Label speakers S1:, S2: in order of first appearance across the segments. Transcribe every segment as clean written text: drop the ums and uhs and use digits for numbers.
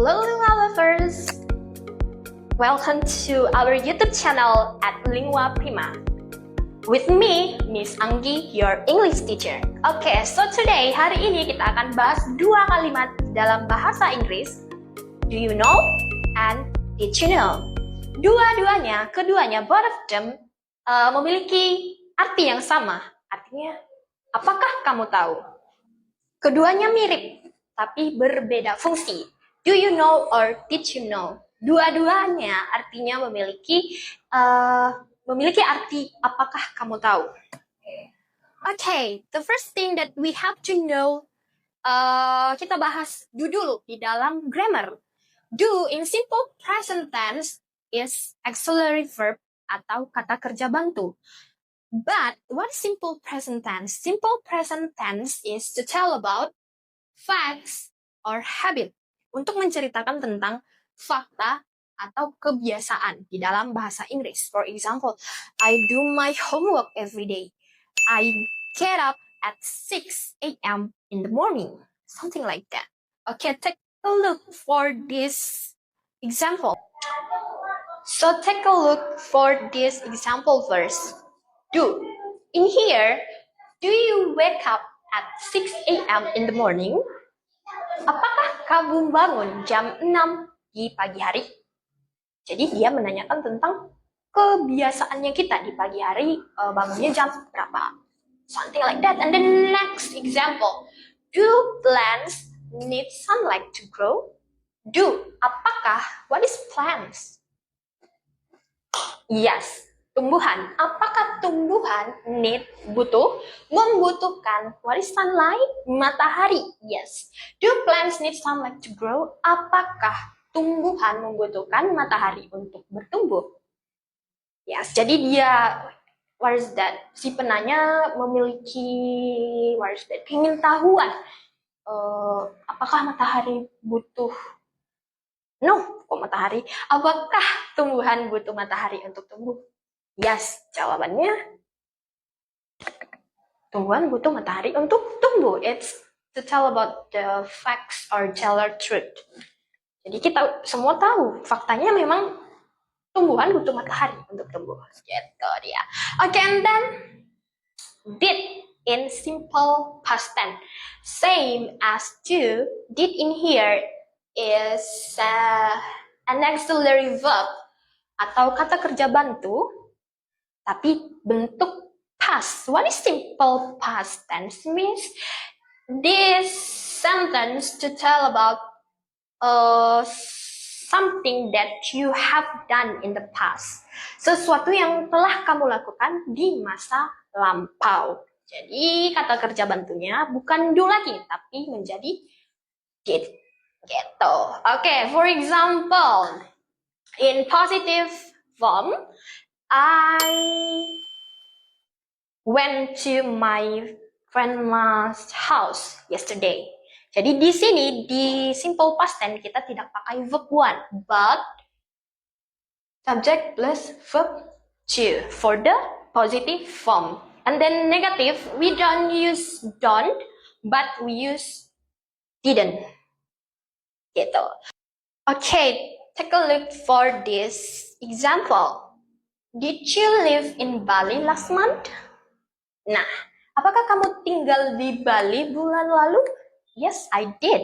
S1: Hello Lingua lovers! Welcome to our YouTube channel at Lingua Prima. With me, Miss Anggi, your English teacher. Oke, so today, hari ini kita akan bahas dua kalimat dalam bahasa Inggris. Do you know? And did you know? Keduanya, both of them, memiliki arti yang sama. Artinya, apakah kamu tahu? Keduanya mirip, tapi berbeda fungsi. Do you know or did you know? Dua-duanya artinya memiliki arti apakah kamu tahu. Okay, the first thing that we have to know, kita bahas do dulu di dalam grammar. Do in simple present tense is auxiliary verb atau kata kerja bantu. But what is simple present tense? Simple present tense is to tell about facts or habit. Untuk menceritakan tentang fakta atau kebiasaan di dalam bahasa Inggris. For example, I do my homework every day. I get up at 6 a.m. in the morning. Something like that. Okay, take a look for this example. So take a look for this example verse. Do. In here, do you wake up at 6 a.m. in the morning? Apakah kamu bangun jam 6 di pagi hari? Jadi dia menanyakan tentang kebiasaannya kita di pagi hari, bangunnya jam berapa? Something like that. And the next example, do plants need sunlight to grow? Do, apakah? What is plants? Yes, tumbuhan. Apakah tumbuhan membutuhkan what is sunlight? Matahari. Yes. Do plants need sunlight to grow? Apakah tumbuhan membutuhkan matahari untuk bertumbuh? Yes. Jadi dia what is that? Si penanya memiliki what is that? Pengetahuan. Apakah matahari butuh? No, kok matahari? Apakah tumbuhan butuh matahari untuk tumbuh? Yes, jawabannya tumbuhan butuh matahari untuk tumbuh. It's to tell about the facts or tell our truth. Jadi kita semua tahu, faktanya memang tumbuhan butuh matahari untuk tumbuh. Gitu dia. Okay, and then did in simple past tense. Same as do, did in here is an auxiliary verb atau kata kerja bantu, tapi bentuk past. What is simple past tense means? This sentence to tell about something that you have done in the past. Sesuatu yang telah kamu lakukan di masa lampau. Jadi kata kerja bantunya bukan do lagi, tapi menjadi did. Gitu. Okay, for example, in positive form, I went to my grandma's house yesterday. Jadi di sini di simple past tense kita tidak pakai verb one, but subject plus verb to for the positive form. And then negative, we don't use don't, but we use didn't. Gitu. Okay, take a look for this example. Did you live in Bali last month? Nah, apakah kamu tinggal di Bali bulan lalu? Yes, I did.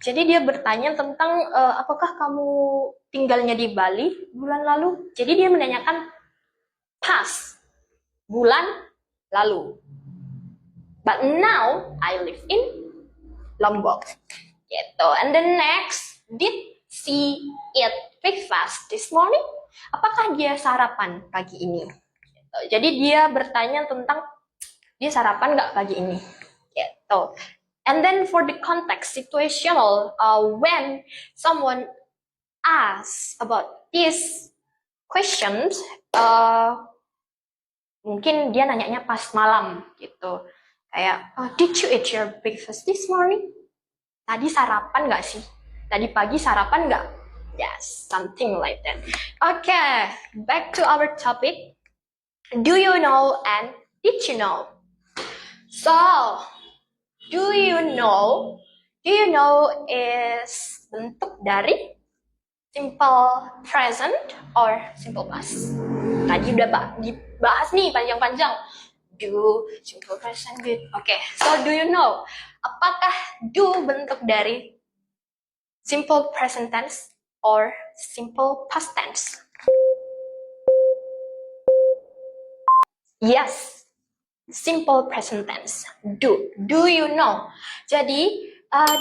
S1: Jadi dia bertanya tentang apakah kamu tinggalnya di Bali bulan lalu? Jadi dia menanyakan past, bulan lalu. But now I live in Lombok. Gitu. And the next, did she eat breakfast this morning? Apakah dia sarapan pagi ini? Gitu. Jadi dia bertanya tentang dia sarapan nggak pagi ini? Gitu. And then for the context, situational, when someone asks about these questions, mungkin dia nanyanya pas malam gitu. Kayak, did you eat your breakfast this morning? Tadi sarapan nggak sih? Tadi pagi sarapan nggak? Yes, something like that. Okay, back to our topic. Do you know and did you know? So, do you know is bentuk dari simple present or simple past. Tadi udah dibahas nih panjang-panjang. Do, simple present, good. Oke, so do you know, apakah do bentuk dari simple present tense or simple past tense? Yes, simple present tense. Do you know? Jadi,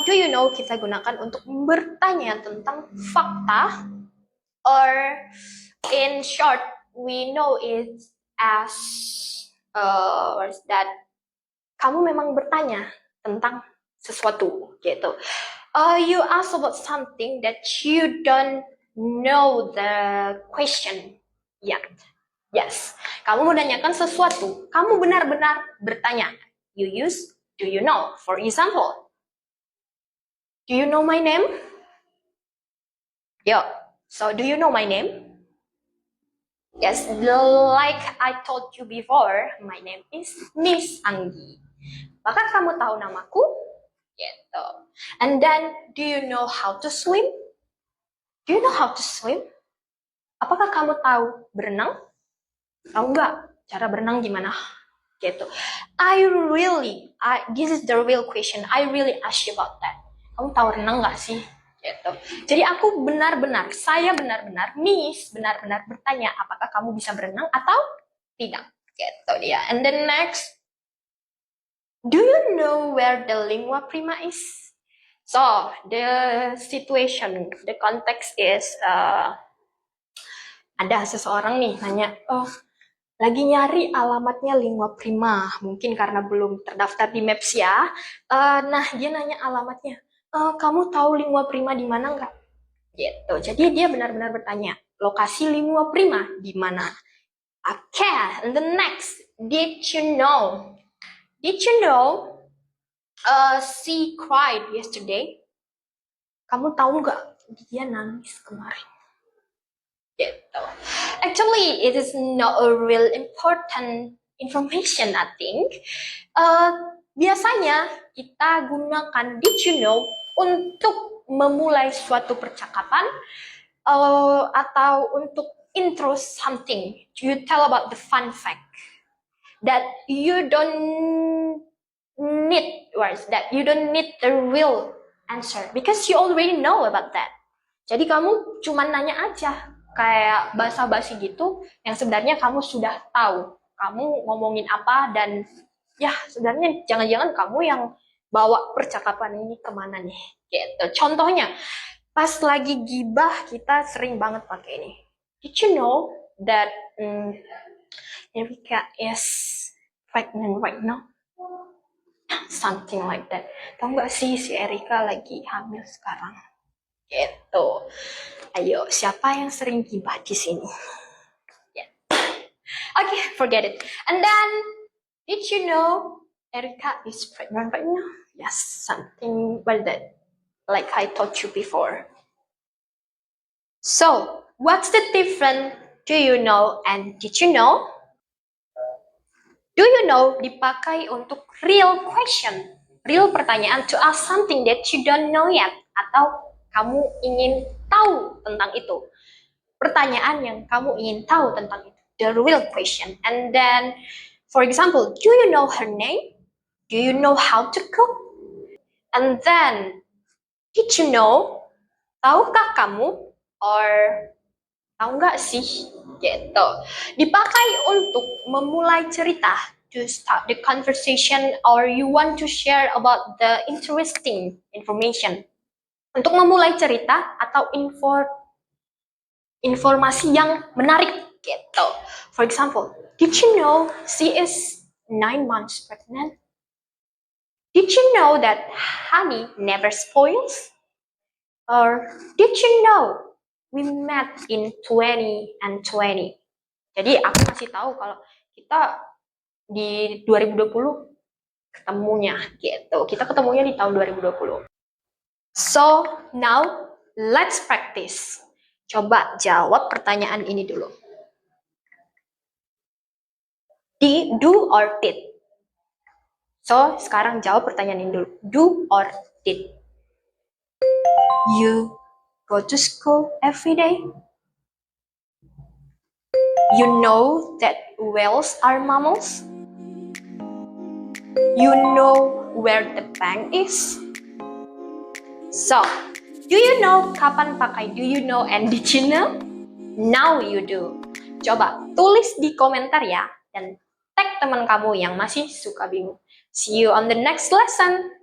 S1: do you know kita gunakan untuk bertanya tentang fakta, or in short, we know it as what is that? Kamu memang bertanya tentang sesuatu, gitu. You ask about something that you don't know the question yet. Yes, kamu menanyakan sesuatu. Kamu benar-benar bertanya. You use do you know? For example, do you know my name? Yo, so do you know my name? Yes, like I told you before, my name is Miss Anggi. Bahkan kamu tahu namaku? Gitu. And then, do you know how to swim? Do you know how to swim? Apakah kamu tahu berenang? Tahu nggak cara berenang gimana? Gitu. This is the real question. I really ask you about that. Kamu tahu renang nggak sih? Gitu. Jadi saya benar-benar, Miss benar-benar bertanya, apakah kamu bisa berenang atau tidak? Gitu dia. And then next, do you know where the lingua prima is? So, the situation, the context is, ada seseorang nih nanya, lagi nyari alamatnya lingua prima, mungkin karena belum terdaftar di Maps ya. Nah, dia nanya alamatnya, kamu tahu lingua prima di mana nggak? Gitu. Jadi dia benar-benar bertanya, lokasi lingua prima di mana? Okay, and the next, did you know? She cried yesterday. Kamu tahu nggak? Dia nangis kemarin. Gitu. Actually, it is not a real important information, I think. Biasanya kita gunakan did you know untuk memulai suatu percakapan atau untuk intro something. You tell about the fun fact that you don't need the real answer because you already know about that. Jadi kamu cuma nanya aja kayak basa-basi gitu yang sebenarnya kamu sudah tahu. Kamu ngomongin apa dan ya sebenarnya jangan-jangan kamu yang bawa percakapan ini kemana nih gitu. Contohnya pas lagi gibah kita sering banget pakai ini. Did you know that Erika is pregnant right now? Something like that. Tahu nggak sih si Erika lagi hamil sekarang? Gitu. Ayo, siapa yang sering gibah di sini? Yeah. Okay, forget it. And then, did you know Erika is pregnant right now? Yes, something like that. Like I told you before. So, what's the difference? Do you know and did you know? Do you know dipakai untuk real question, real pertanyaan, to ask something that you don't know yet, atau kamu ingin tahu tentang itu. Pertanyaan yang kamu ingin tahu tentang itu, the real question. And then, for example, do you know her name? Do you know how to cook? And then, did you know? Tahukah kamu? Or tahu nggak sih? Gitu. Dipakai untuk memulai cerita, to start the conversation, or you want to share about the interesting information. Untuk memulai cerita atau informasi yang menarik gitu. For example, did you know she is 9 months pregnant? Did you know that honey never spoils? Or did you know we met in 2020? Jadi aku masih tahu kalau kita di 2020 ketemunya gitu. Kita ketemunya di tahun 2020. So, now let's practice. Coba jawab pertanyaan ini dulu. Do or did? So, sekarang jawab pertanyaan ini dulu. Do or did? You go to school every day? You know that whales are mammals? You know where the bank is? So, do you know kapan pakai do you know and did you know? Now you do. Coba tulis di komentar ya, dan tag teman kamu yang masih suka bingung. See you on the next lesson.